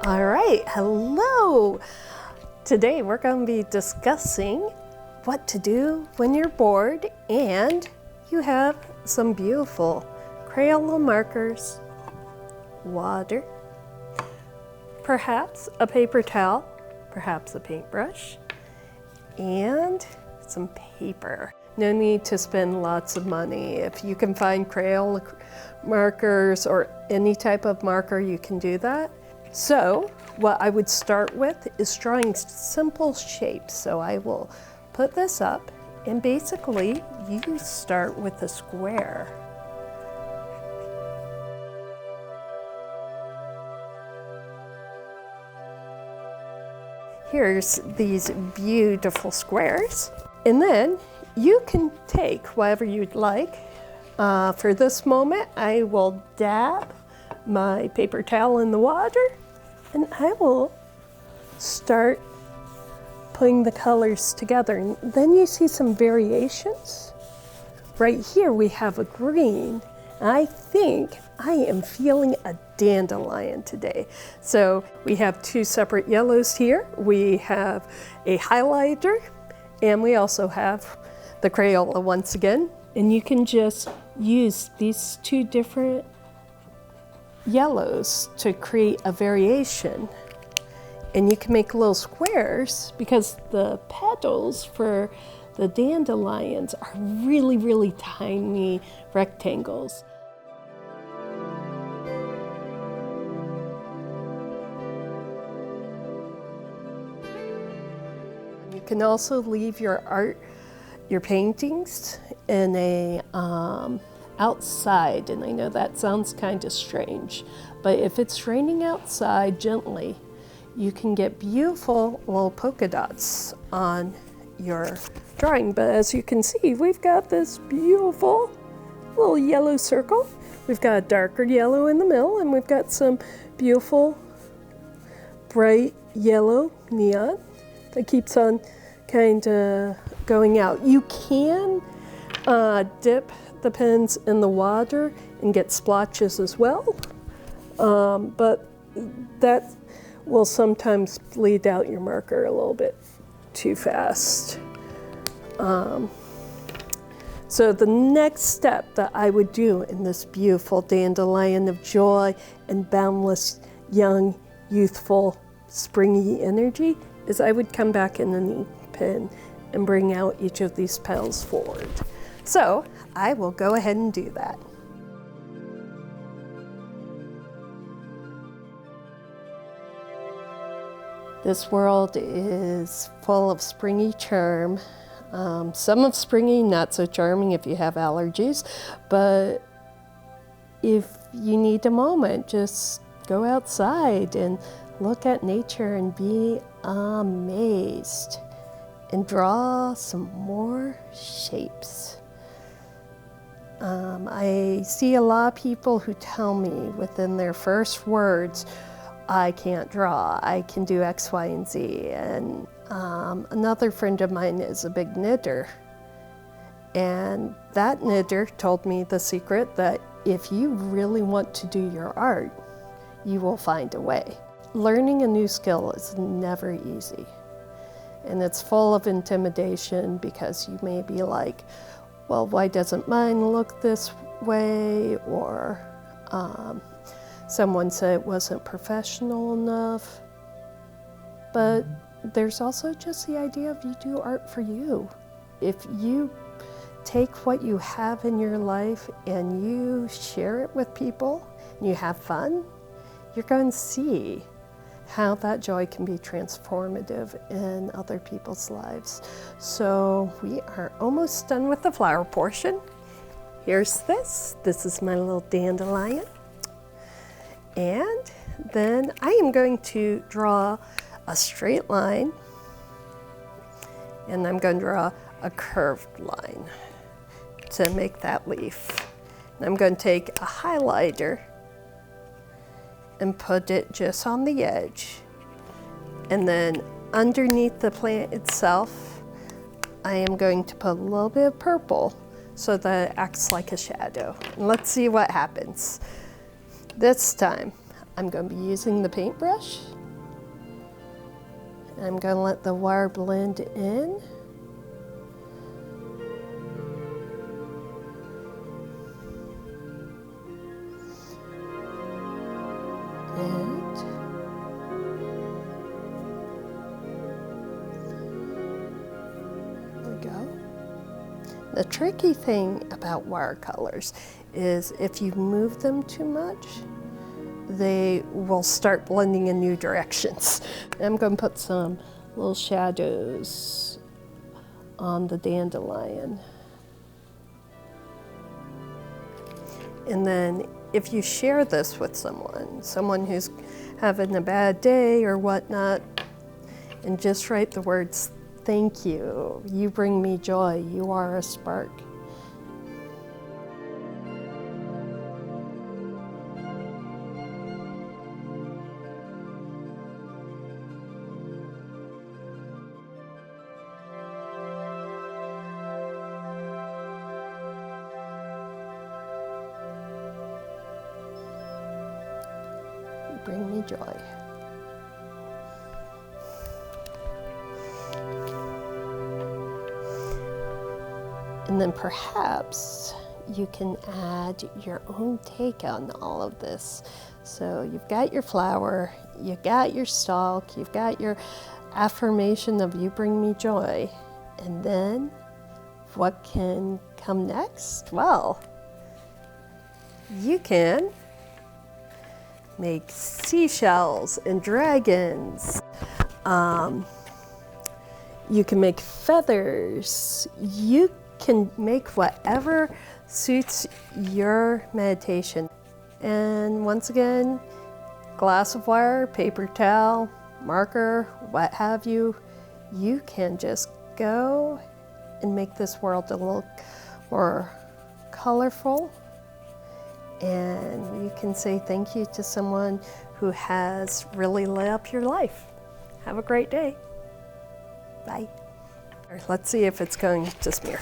All right, hello. Today we're going to be discussing what to do when you're bored and you have some beautiful Crayola markers, water, perhaps a paper towel, perhaps a paintbrush, and some paper. No need to spend lots of money. If you can find Crayola markers or any type of marker, you can do that. So what I would start with is drawing simple shapes. So I will put this up, and basically you start with a square. Here's these beautiful squares. And then you can take whatever you'd like. For this moment, I will dab my paper towel in the water, and I will start putting the colors together. And then you see some variations. Right here we have a green. I think I am feeling a dandelion today. So we have two separate yellows here. We have a highlighter, and we also have the Crayola once again. And you can just use these two different yellows to create a variation. And you can make little squares because the petals for the dandelions are really, really tiny rectangles. You can also leave your art, your paintings in a outside, and I know that sounds kind of strange, but if it's raining outside gently, you can get beautiful little polka dots on your drawing. But as you can see, we've got this beautiful little yellow circle. We've got a darker yellow in the middle, and we've got some beautiful bright yellow neon that keeps on kind of going out. You can dip the pens in the water and get splotches as well, but that will sometimes bleed out your marker a little bit too fast. So the next step that I would do in this beautiful dandelion of joy and boundless, young, youthful, springy energy is I would come back in an ink pen and bring out each of these petals forward. So I will go ahead and do that. This world is full of springy charm. Some of springy not so charming if you have allergies, but if you need a moment, just go outside and look at nature and be amazed and draw some more shapes. I see a lot of people who tell me within their first words, I can't draw, I can do X, Y, and Z. And another friend of mine is a big knitter. And that knitter told me the secret that if you really want to do your art, you will find a way. Learning a new skill is never easy. And it's full of intimidation because you may be like, well, why doesn't mine look this way? Or someone said it wasn't professional enough. But there's also just the idea of you do art for you. If you take what you have in your life and you share it with people and you have fun, you're going to see how that joy can be transformative in other people's lives. So we are almost done with the flower portion. Here's this. This is my little dandelion. And then I am going to draw a straight line, and I'm going to draw a curved line to make that leaf. And I'm going to take a highlighter and put it just on the edge. And then underneath the plant itself, I am going to put a little bit of purple so that it acts like a shadow. And let's see what happens. This time, I'm going to be using the paintbrush. I'm going to let the wire blend in. And there we go. The tricky thing about watercolors is if you move them too much, they will start blending in new directions. I'm going to put some little shadows on the dandelion. And then if you share this with someone who's having a bad day or whatnot, and just write the words, "Thank you, you bring me joy, you are a spark." You bring me joy. And then perhaps you can add your own take on all of this. So you've got your flower, you've got your stalk, you've got your affirmation of "you bring me joy." And then what can come next? Well, you can make seashells and dragons. You can make feathers. You can make whatever suits your meditation. And once again, glass of wire, paper towel, marker, what have you, you can just go and make this world a little more colorful. And you can say thank you to someone who has really lit up your life. Have a great day. Bye. Let's see if it's going to smear.